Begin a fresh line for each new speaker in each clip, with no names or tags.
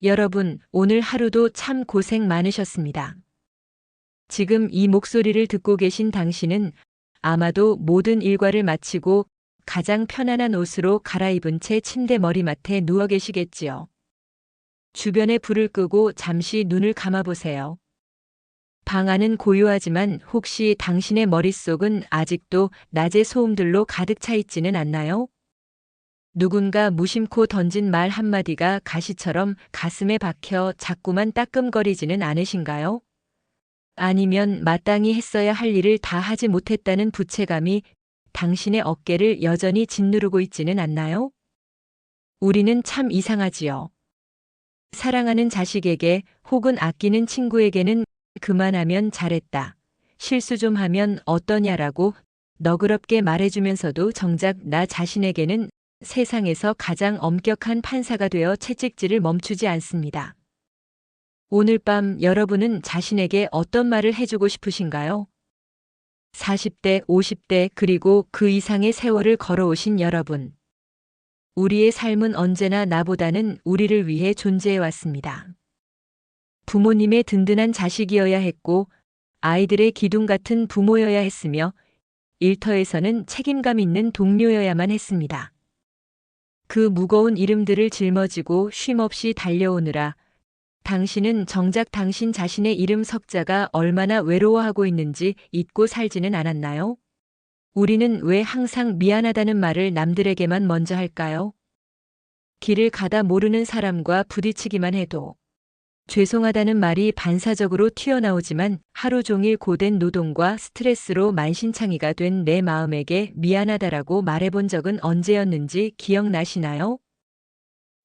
여러분, 오늘 하루도 참 고생 많으셨습니다. 지금 이 목소리를 듣고 계신 당신은 아마도 모든 일과를 마치고 가장 편안한 옷으로 갈아입은 채 침대 머리맡에 누워 계시겠지요. 주변에 불을 끄고 잠시 눈을 감아보세요. 방 안은 고요하지만 혹시 당신의 머릿속은 아직도 낮의 소음들로 가득 차 있지는 않나요? 누군가 무심코 던진 말 한마디가 가시처럼 가슴에 박혀 자꾸만 따끔거리지는 않으신가요? 아니면 마땅히 했어야 할 일을 다 하지 못했다는 부채감이 당신의 어깨를 여전히 짓누르고 있지는 않나요? 우리는 참 이상하지요. 사랑하는 자식에게 혹은 아끼는 친구에게는 그만하면 잘했다. 실수 좀 하면 어떠냐라고 너그럽게 말해주면서도 정작 나 자신에게는 세상에서 가장 엄격한 판사가 되어 채찍질을 멈추지 않습니다. 오늘 밤 여러분은 자신에게 어떤 말을 해주고 싶으신가요? 40대, 50대, 그리고 그 이상의 세월을 걸어오신 여러분. 우리의 삶은 언제나 나보다는 우리를 위해 존재해 왔습니다. 부모님의 든든한 자식이어야 했고, 아이들의 기둥 같은 부모여야 했으며, 일터에서는 책임감 있는 동료여야만 했습니다. 그 무거운 이름들을 짊어지고 쉼없이 달려오느라 당신은 정작 당신 자신의 이름 석자가 얼마나 외로워하고 있는지 잊고 살지는 않았나요? 우리는 왜 항상 미안하다는 말을 남들에게만 먼저 할까요? 길을 가다 모르는 사람과 부딪히기만 해도 죄송하다는 말이 반사적으로 튀어나오지만 하루 종일 고된 노동과 스트레스로 만신창이가 된 내 마음에게 미안하다라고 말해본 적은 언제였는지 기억나시나요?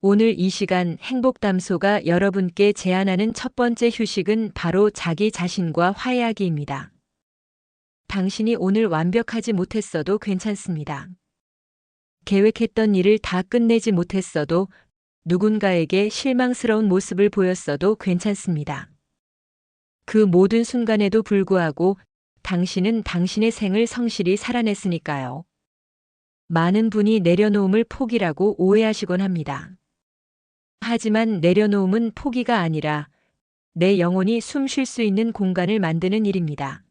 오늘 이 시간 행복담소가 여러분께 제안하는 첫 번째 휴식은 바로 자기 자신과 화해하기입니다. 당신이 오늘 완벽하지 못했어도 괜찮습니다. 계획했던 일을 다 끝내지 못했어도 누군가에게 실망스러운 모습을 보였어도 괜찮습니다. 그 모든 순간에도 불구하고 당신은 당신의 생을 성실히 살아냈으니까요. 많은 분이 내려놓음을 포기라고 오해하시곤 합니다. 하지만 내려놓음은 포기가 아니라 내 영혼이 숨 쉴 수 있는 공간을 만드는 일입니다.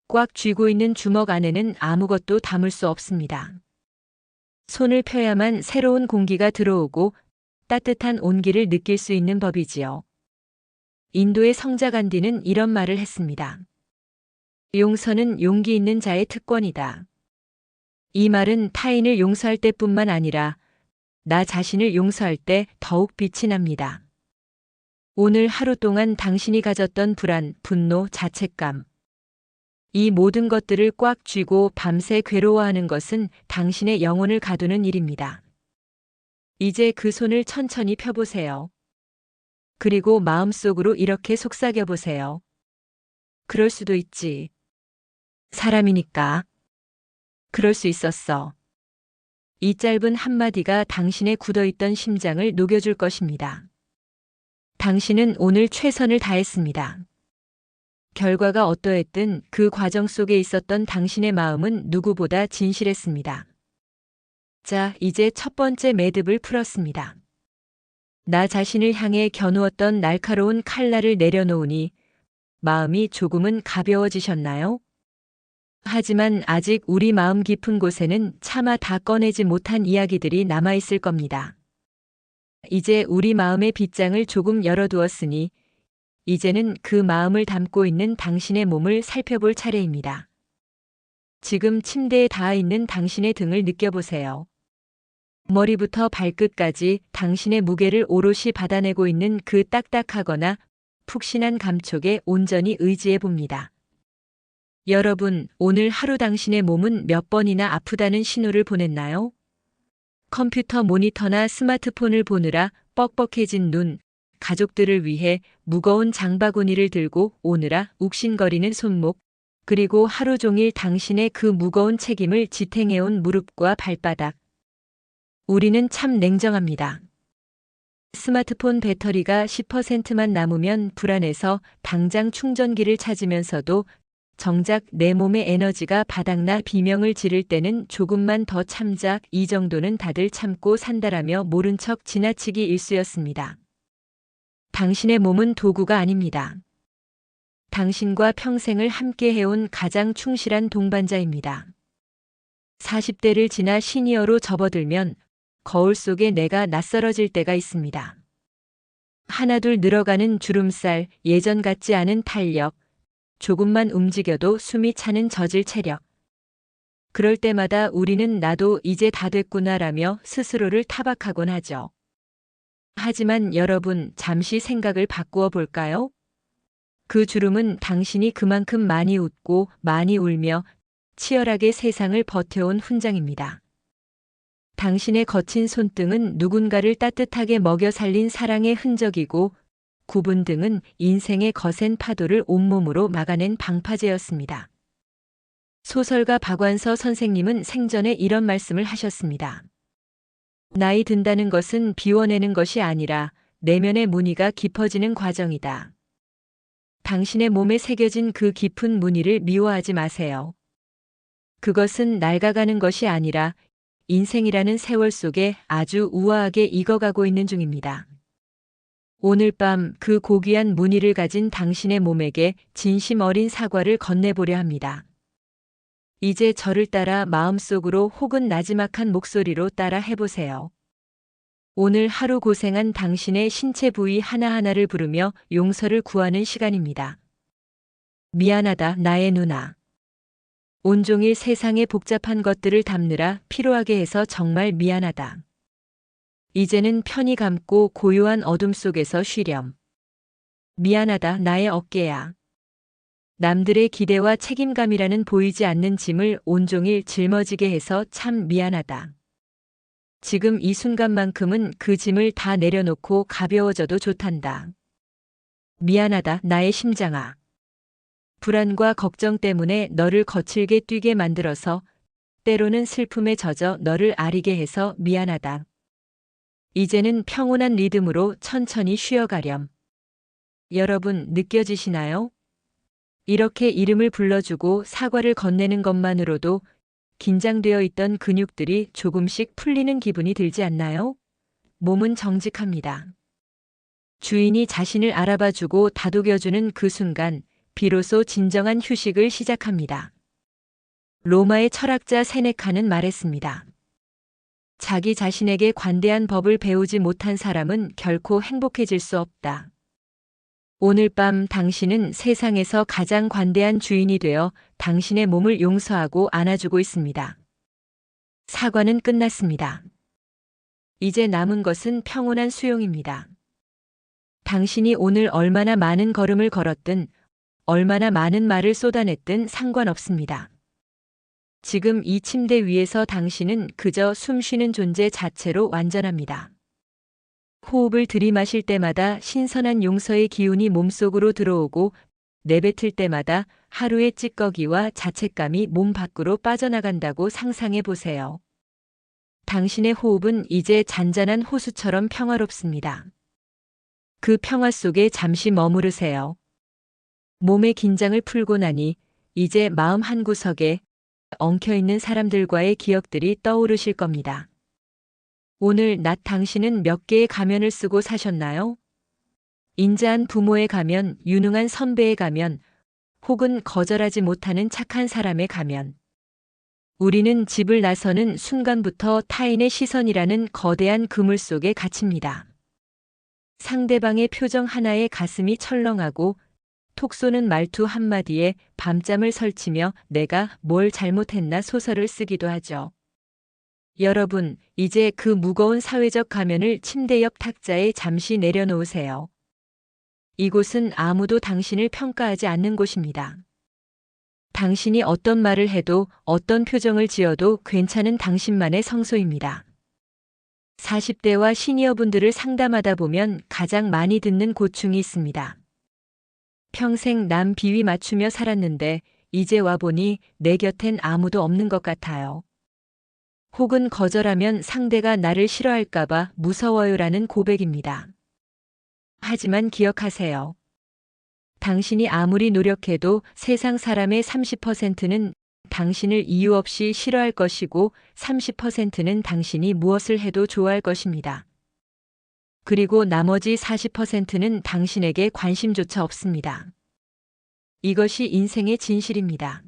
꽉 쥐고 있는 주먹 안에는 아무것도 담을 수 없습니다. 손을 펴야만 새로운 공기가 들어오고 따뜻한 온기를 느낄 수 있는 법이지요. 인도의 성자 간디는 이런 말을 했습니다. 용서는 용기 있는 자의 특권이다. 이 말은 타인을 용서할 때뿐만 아니라 나 자신을 용서할 때 더욱 빛이 납니다. 오늘 하루 동안 당신이 가졌던 불안, 분노, 자책감, 이 모든 것들을 꽉 쥐고 밤새 괴로워하는 것은 당신의 영혼을 가두는 일입니다. 이제 그 손을 천천히 펴보세요. 그리고 마음속으로 이렇게 속삭여보세요. 그럴 수도 있지. 사람이니까. 그럴 수 있었어. 이 짧은 한마디가 당신의 굳어있던 심장을 녹여줄 것입니다. 당신은 오늘 최선을 다했습니다. 결과가 어떠했든 그 과정 속에 있었던 당신의 마음은 누구보다 진실했습니다. 자, 이제 첫 번째 매듭을 풀었습니다. 나 자신을 향해 겨누었던 날카로운 칼날을 내려놓으니 마음이 조금은 가벼워지셨나요? 하지만 아직 우리 마음 깊은 곳에는 차마 다 꺼내지 못한 이야기들이 남아있을 겁니다. 이제 우리 마음의 빗장을 조금 열어두었으니 이제는 그 마음을 담고 있는 당신의 몸을 살펴볼 차례입니다. 지금 침대에 닿아 있는 당신의 등을 느껴보세요. 머리부터 발끝까지 당신의 무게를 오롯이 받아내고 있는 그 딱딱하거나 푹신한 감촉에 온전히 의지해 봅니다. 여러분, 오늘 하루 당신의 몸은 몇 번이나 아프다는 신호를 보냈나요? 컴퓨터 모니터나 스마트폰을 보느라 뻑뻑해진 눈, 가족들을 위해 무거운 장바구니를 들고 오느라 욱신거리는 손목, 그리고 하루 종일 당신의 그 무거운 책임을 지탱해온 무릎과 발바닥. 우리는 참 냉정합니다. 스마트폰 배터리가 10%만 남으면 불안해서 당장 충전기를 찾으면서도 정작 내 몸의 에너지가 바닥나 비명을 지를 때는 조금만 더 참자, 이 정도는 다들 참고 산다라며 모른 척 지나치기 일쑤였습니다. 당신의 몸은 도구가 아닙니다. 당신과 평생을 함께 해온 가장 충실한 동반자입니다. 40대를 지나 시니어로 접어들면 거울 속에 내가 낯설어질 때가 있습니다. 하나둘 늘어가는 주름살, 예전 같지 않은 탄력, 조금만 움직여도 숨이 차는 젖을 체력. 그럴 때마다 우리는 나도 이제 다 됐구나라며 스스로를 타박하곤 하죠. 하지만 여러분, 잠시 생각을 바꾸어 볼까요? 그 주름은 당신이 그만큼 많이 웃고 많이 울며 치열하게 세상을 버텨온 훈장입니다. 당신의 거친 손등은 누군가를 따뜻하게 먹여 살린 사랑의 흔적이고, 굽은 등은 인생의 거센 파도를 온몸으로 막아낸 방파제였습니다. 소설가 박완서 선생님은 생전에 이런 말씀을 하셨습니다. 나이 든다는 것은 비워내는 것이 아니라 내면의 무늬가 깊어지는 과정이다. 당신의 몸에 새겨진 그 깊은 무늬를 미워하지 마세요. 그것은 낡아가는 것이 아니라 인생이라는 세월 속에 아주 우아하게 익어가고 있는 중입니다. 오늘 밤 그 고귀한 무늬를 가진 당신의 몸에게 진심 어린 사과를 건네보려 합니다. 이제 저를 따라 마음속으로 혹은 나지막한 목소리로 따라 해보세요. 오늘 하루 고생한 당신의 신체 부위 하나하나를 부르며 용서를 구하는 시간입니다. 미안하다, 나의 누나. 온종일 세상의 복잡한 것들을 담느라 피로하게 해서 정말 미안하다. 이제는 편히 감고 고요한 어둠 속에서 쉬렴. 미안하다, 나의 어깨야. 남들의 기대와 책임감이라는 보이지 않는 짐을 온종일 짊어지게 해서 참 미안하다. 지금 이 순간만큼은 그 짐을 다 내려놓고 가벼워져도 좋단다. 미안하다, 나의 심장아. 불안과 걱정 때문에 너를 거칠게 뛰게 만들어서 때로는 슬픔에 젖어 너를 아리게 해서 미안하다. 이제는 평온한 리듬으로 천천히 쉬어가렴. 여러분, 느껴지시나요? 이렇게 이름을 불러주고 사과를 건네는 것만으로도 긴장되어 있던 근육들이 조금씩 풀리는 기분이 들지 않나요? 몸은 정직합니다. 주인이 자신을 알아봐주고 다독여주는 그 순간, 비로소 진정한 휴식을 시작합니다. 로마의 철학자 세네카는 말했습니다. 자기 자신에게 관대한 법을 배우지 못한 사람은 결코 행복해질 수 없다. 오늘 밤 당신은 세상에서 가장 관대한 주인이 되어 당신의 몸을 용서하고 안아주고 있습니다. 사과는 끝났습니다. 이제 남은 것은 평온한 수용입니다. 당신이 오늘 얼마나 많은 걸음을 걸었든, 얼마나 많은 말을 쏟아냈든 상관없습니다. 지금 이 침대 위에서 당신은 그저 숨 쉬는 존재 자체로 완전합니다. 호흡을 들이마실 때마다 신선한 용서의 기운이 몸속으로 들어오고, 내뱉을 때마다 하루의 찌꺼기와 자책감이 몸 밖으로 빠져나간다고 상상해 보세요. 당신의 호흡은 이제 잔잔한 호수처럼 평화롭습니다. 그 평화 속에 잠시 머무르세요. 몸의 긴장을 풀고 나니 이제 마음 한구석에 엉켜있는 사람들과의 기억들이 떠오르실 겁니다. 오늘 낮 당신은 몇 개의 가면을 쓰고 사셨나요? 인자한 부모의 가면, 유능한 선배의 가면, 혹은 거절하지 못하는 착한 사람의 가면. 우리는 집을 나서는 순간부터 타인의 시선이라는 거대한 그물 속에 갇힙니다. 상대방의 표정 하나에 가슴이 철렁하고 톡 쏘는 말투 한마디에 밤잠을 설치며 내가 뭘 잘못했나 소설을 쓰기도 하죠. 여러분, 이제 그 무거운 사회적 가면을 침대 옆 탁자에 잠시 내려놓으세요. 이곳은 아무도 당신을 평가하지 않는 곳입니다. 당신이 어떤 말을 해도 어떤 표정을 지어도 괜찮은 당신만의 성소입니다. 40대와 시니어분들을 상담하다 보면 가장 많이 듣는 고충이 있습니다. 평생 남 비위 맞추며 살았는데 이제 와보니 내 곁엔 아무도 없는 것 같아요. 혹은 거절하면 상대가 나를 싫어할까봐 무서워요라는 고백입니다. 하지만 기억하세요. 당신이 아무리 노력해도 세상 사람의 30%는 당신을 이유 없이 싫어할 것이고 30%는 당신이 무엇을 해도 좋아할 것입니다. 그리고 나머지 40%는 당신에게 관심조차 없습니다. 이것이 인생의 진실입니다.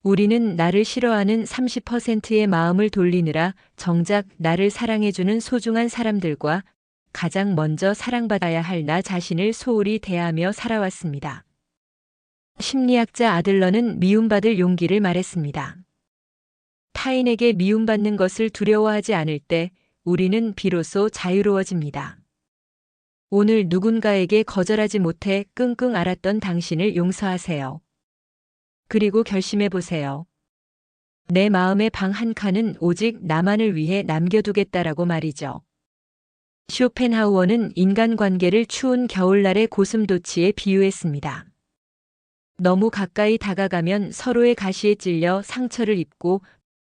우리는 나를 싫어하는 30%의 마음을 돌리느라 정작 나를 사랑해주는 소중한 사람들과 가장 먼저 사랑받아야 할 나 자신을 소홀히 대하며 살아왔습니다. 심리학자 아들러는 미움받을 용기를 말했습니다. 타인에게 미움받는 것을 두려워하지 않을 때 우리는 비로소 자유로워집니다. 오늘 누군가에게 거절하지 못해 끙끙 앓았던 당신을 용서하세요. 그리고 결심해 보세요. 내 마음의 방 한 칸은 오직 나만을 위해 남겨두겠다라고 말이죠. 쇼펜하우어는 인간관계를 추운 겨울날의 고슴도치에 비유했습니다. 너무 가까이 다가가면 서로의 가시에 찔려 상처를 입고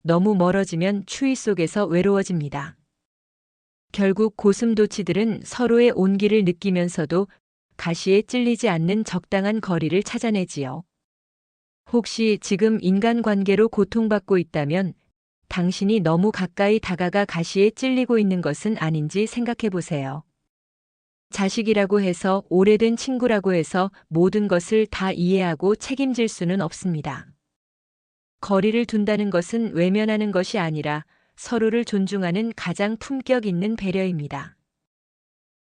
너무 멀어지면 추위 속에서 외로워집니다. 결국 고슴도치들은 서로의 온기를 느끼면서도 가시에 찔리지 않는 적당한 거리를 찾아내지요. 혹시 지금 인간관계로 고통받고 있다면 당신이 너무 가까이 다가가 가시에 찔리고 있는 것은 아닌지 생각해 보세요. 자식이라고 해서 오래된 친구라고 해서 모든 것을 다 이해하고 책임질 수는 없습니다. 거리를 둔다는 것은 외면하는 것이 아니라 서로를 존중하는 가장 품격 있는 배려입니다.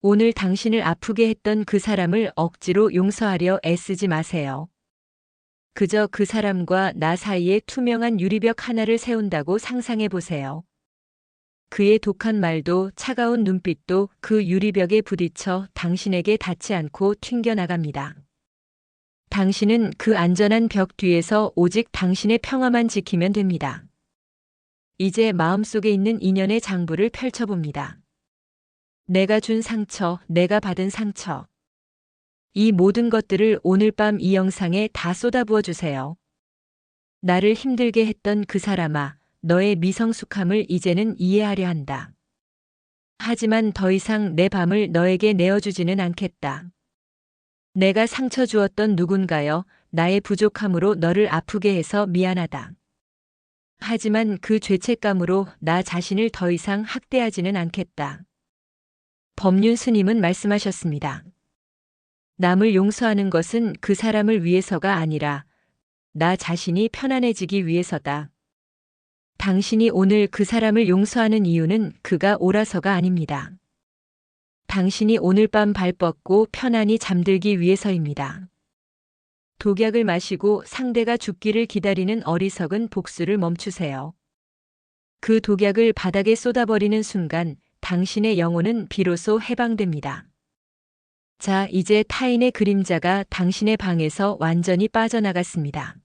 오늘 당신을 아프게 했던 그 사람을 억지로 용서하려 애쓰지 마세요. 그저 그 사람과 나 사이에 투명한 유리벽 하나를 세운다고 상상해 보세요. 그의 독한 말도 차가운 눈빛도 그 유리벽에 부딪혀 당신에게 닿지 않고 튕겨나갑니다. 당신은 그 안전한 벽 뒤에서 오직 당신의 평화만 지키면 됩니다. 이제 마음속에 있는 인연의 장부를 펼쳐봅니다. 내가 준 상처, 내가 받은 상처. 이 모든 것들을 오늘 밤 이 영상에 다 쏟아부어 주세요. 나를 힘들게 했던 그 사람아, 너의 미성숙함을 이제는 이해하려 한다. 하지만 더 이상 내 밤을 너에게 내어주지는 않겠다. 내가 상처 주었던 누군가여, 나의 부족함으로 너를 아프게 해서 미안하다. 하지만 그 죄책감으로 나 자신을 더 이상 학대하지는 않겠다. 법륜 스님은 말씀하셨습니다. 남을 용서하는 것은 그 사람을 위해서가 아니라 나 자신이 편안해지기 위해서다. 당신이 오늘 그 사람을 용서하는 이유는 그가 옳아서가 아닙니다. 당신이 오늘 밤 발 뻗고 편안히 잠들기 위해서입니다. 독약을 마시고 상대가 죽기를 기다리는 어리석은 복수를 멈추세요. 그 독약을 바닥에 쏟아버리는 순간 당신의 영혼은 비로소 해방됩니다. 자, 이제 타인의 그림자가 당신의 방에서 완전히 빠져나갔습니다.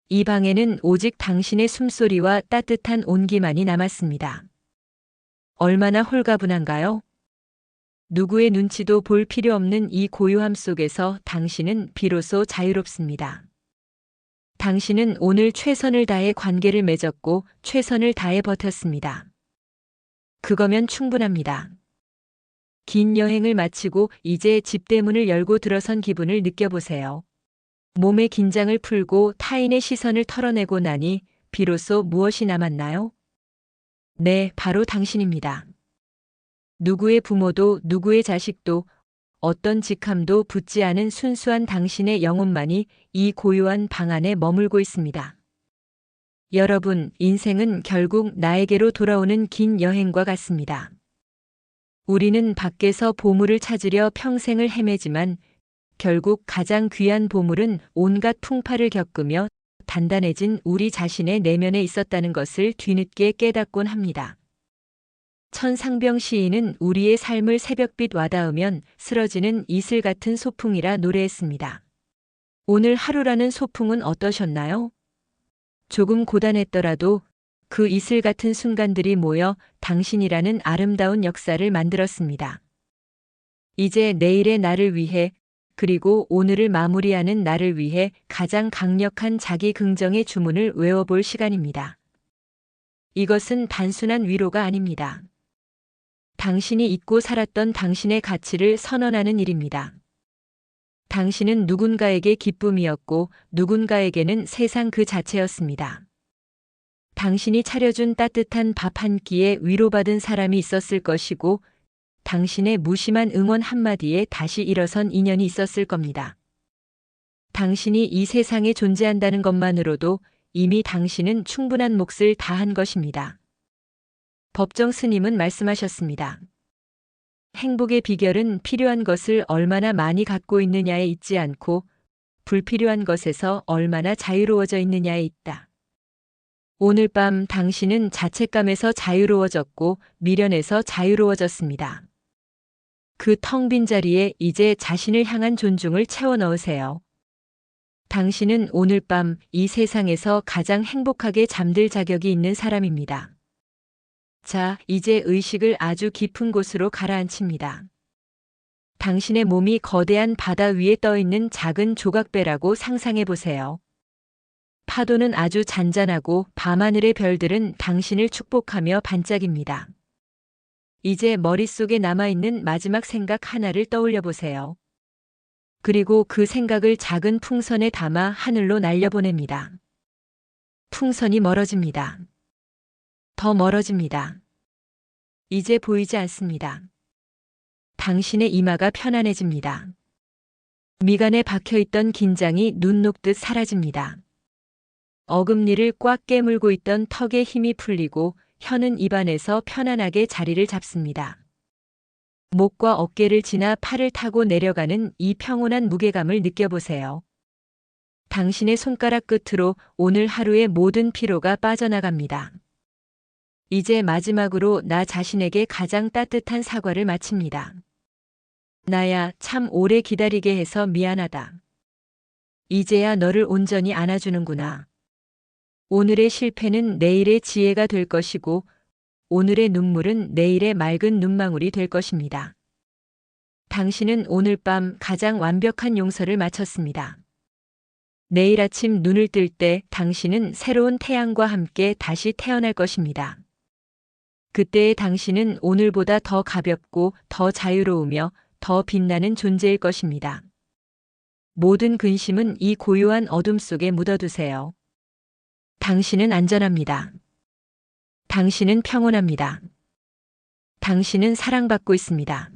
이 방에는 오직 당신의 숨소리와 따뜻한 온기만이 남았습니다. 얼마나 홀가분한가요? 누구의 눈치도 볼 필요 없는 이 고요함 속에서 당신은 비로소 자유롭습니다. 당신은 오늘 최선을 다해 관계를 맺었고 최선을 다해 버텼습니다. 그거면 충분합니다. 긴 여행을 마치고 이제 집대문을 열고 들어선 기분을 느껴보세요. 몸의 긴장을 풀고 타인의 시선을 털어내고 나니 비로소 무엇이 남았나요? 네, 바로 당신입니다. 누구의 부모도 누구의 자식도 어떤 직함도 붙지 않은 순수한 당신의 영혼만이 이 고요한 방 안에 머물고 있습니다. 여러분, 인생은 결국 나에게로 돌아오는 긴 여행과 같습니다. 우리는 밖에서 보물을 찾으려 평생을 헤매지만 결국 가장 귀한 보물은 온갖 풍파를 겪으며 단단해진 우리 자신의 내면에 있었다는 것을 뒤늦게 깨닫곤 합니다. 천상병 시인은 우리의 삶을 새벽빛 와닿으면 쓰러지는 이슬 같은 소풍이라 노래했습니다. 오늘 하루라는 소풍은 어떠셨나요? 조금 고단했더라도 그 이슬 같은 순간들이 모여 당신이라는 아름다운 역사를 만들었습니다. 이제 내일의 나를 위해 그리고 오늘을 마무리하는 나를 위해 가장 강력한 자기 긍정의 주문을 외워볼 시간입니다. 이것은 단순한 위로가 아닙니다. 당신이 잊고 살았던 당신의 가치를 선언하는 일입니다. 당신은 누군가에게 기쁨이었고 누군가에게는 세상 그 자체였습니다. 당신이 차려준 따뜻한 밥 한 끼에 위로받은 사람이 있었을 것이고 당신의 무심한 응원 한마디에 다시 일어선 인연이 있었을 겁니다. 당신이 이 세상에 존재한다는 것만으로도 이미 당신은 충분한 몫을 다한 것입니다. 법정 스님은 말씀하셨습니다. 행복의 비결은 필요한 것을 얼마나 많이 갖고 있느냐에 있지 않고 불필요한 것에서 얼마나 자유로워져 있느냐에 있다. 오늘 밤 당신은 자책감에서 자유로워졌고 미련에서 자유로워졌습니다. 그 텅 빈 자리에 이제 자신을 향한 존중을 채워 넣으세요. 당신은 오늘 밤 이 세상에서 가장 행복하게 잠들 자격이 있는 사람입니다. 자, 이제 의식을 아주 깊은 곳으로 가라앉힙니다. 당신의 몸이 거대한 바다 위에 떠 있는 작은 조각배라고 상상해 보세요. 파도는 아주 잔잔하고 밤하늘의 별들은 당신을 축복하며 반짝입니다. 이제 머릿속에 남아있는 마지막 생각 하나를 떠올려 보세요. 그리고 그 생각을 작은 풍선에 담아 하늘로 날려보냅니다. 풍선이 멀어집니다. 더 멀어집니다. 이제 보이지 않습니다. 당신의 이마가 편안해집니다. 미간에 박혀있던 긴장이 눈 녹듯 사라집니다. 어금니를 꽉 깨물고 있던 턱에 힘이 풀리고 혀는 입안에서 편안하게 자리를 잡습니다. 목과 어깨를 지나 팔을 타고 내려가는 이 평온한 무게감을 느껴보세요. 당신의 손가락 끝으로 오늘 하루의 모든 피로가 빠져나갑니다. 이제 마지막으로 나 자신에게 가장 따뜻한 사과를 마칩니다. 나야, 참 오래 기다리게 해서 미안하다. 이제야 너를 온전히 안아주는구나. 오늘의 실패는 내일의 지혜가 될 것이고 오늘의 눈물은 내일의 맑은 눈망울이 될 것입니다. 당신은 오늘 밤 가장 완벽한 용서를 마쳤습니다. 내일 아침 눈을 뜰 때 당신은 새로운 태양과 함께 다시 태어날 것입니다. 그때의 당신은 오늘보다 더 가볍고 더 자유로우며 더 빛나는 존재일 것입니다. 모든 근심은 이 고요한 어둠 속에 묻어두세요. 당신은 안전합니다. 당신은 평온합니다. 당신은 사랑받고 있습니다.